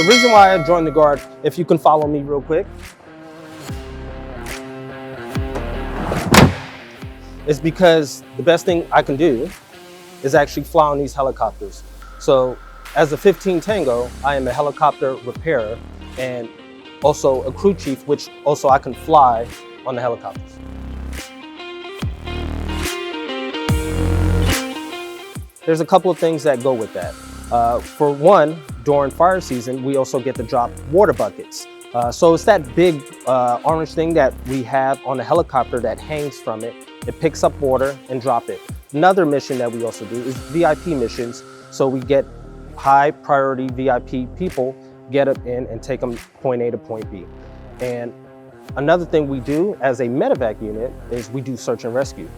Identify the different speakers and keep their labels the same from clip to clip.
Speaker 1: The reason why I joined the Guard, if you can follow me real quick, is because the best thing I can do is actually fly on these helicopters. So as a 15 Tango, I am a helicopter repairer and also a crew chief, which also I can fly on the helicopters. There's a couple of things that go with that. For one, during fire season, we also get to drop water buckets. So it's that big orange thing that we have on the helicopter that hangs from it. It picks up water and drop it. Another mission that we also do is VIP missions. So we get high priority VIP people, get them in and take them point A to point B. And another thing we do as a medevac unit is we do search and rescue.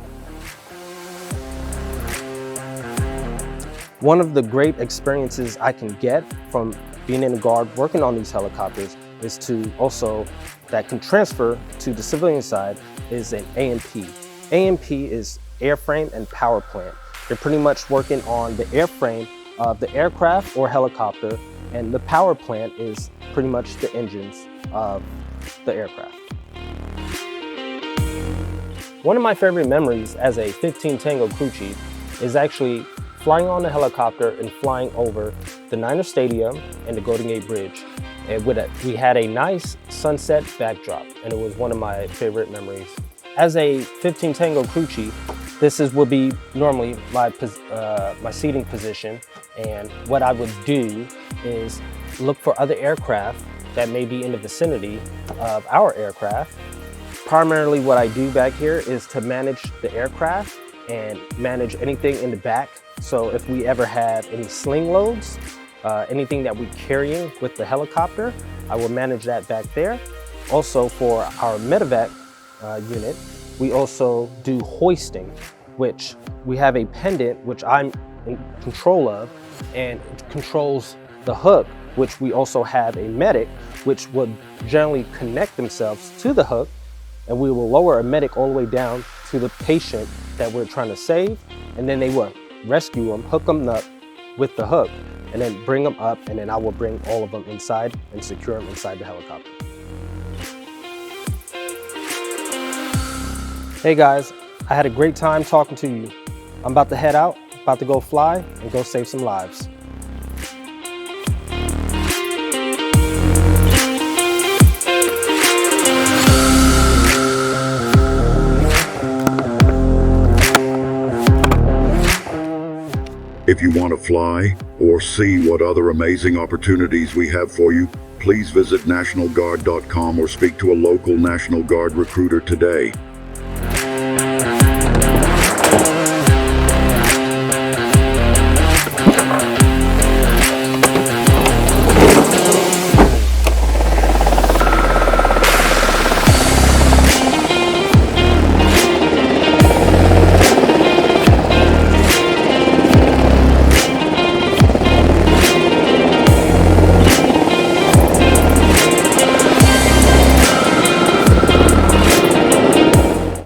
Speaker 1: One of the great experiences I can get from being in the Guard, working on these helicopters, is to also, that can transfer to the civilian side, is an A&P. A&P is airframe and power plant. They're pretty much working on the airframe of the aircraft or helicopter, and the power plant is pretty much the engines of the aircraft. One of my favorite memories as a 15 Tango crew chief is actually flying on the helicopter and flying over the Niner Stadium and the Golden Gate Bridge. And we had a nice sunset backdrop, and it was one of my favorite memories. As a 15 Tango crew chief, this would be normally my seating position, and what I would do is look for other aircraft that may be in the vicinity of our aircraft. Primarily what I do back here is to manage the aircraft and manage anything in the back. So if we ever have any sling loads, anything that we're carrying with the helicopter, I will manage that back there. Also for our medevac unit, we also do hoisting, which we have a pendant, which I'm in control of, and it controls the hook, which we also have a medic, which would generally connect themselves to the hook, and we will lower a medic all the way down to the patient that we're trying to save, and then they will rescue them, hook them up with the hook, and then bring them up, and then I will bring all of them inside and secure them inside the helicopter. Hey guys, I had a great time talking to you. I'm about to head out, about to go fly and go save some lives.
Speaker 2: If you want to fly or see what other amazing opportunities we have for you, please visit nationalguard.com or speak to a local National Guard recruiter today.